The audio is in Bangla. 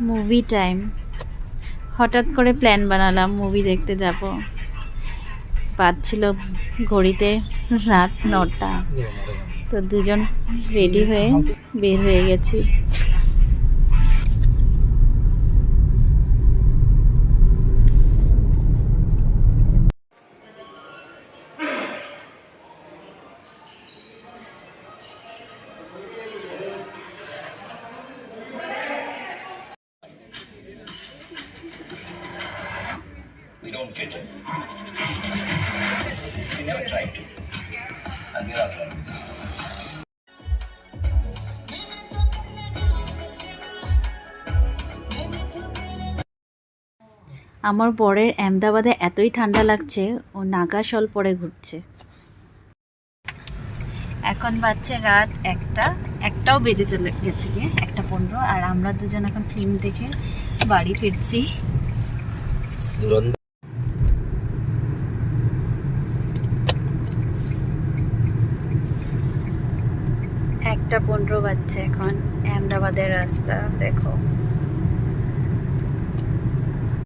Movie time. হঠাৎ করে প্ল্যান বানালাম মুভি দেখতে যাব। বাজছিল ঘড়িতে রাত 9টা। তো দুজন রেডি হয়ে বের হয়ে গেছি। We don't fit in. We never tried to. And we're not like this. আমার বরের আহমেদাবাদে এতই ঠান্ডা লাগছে, ও নাগা শল পরে ঘুরছে। এখন বাজছে রাত 1টাও বেজে চলে গেছে গিয়ে 1:15। আর আমরা দুজন এখন ফিল্ম দেখে বাড়ি ফিরছি। 1:15 বাজছে এখন। আহমেদাবাদের রাস্তা দেখো।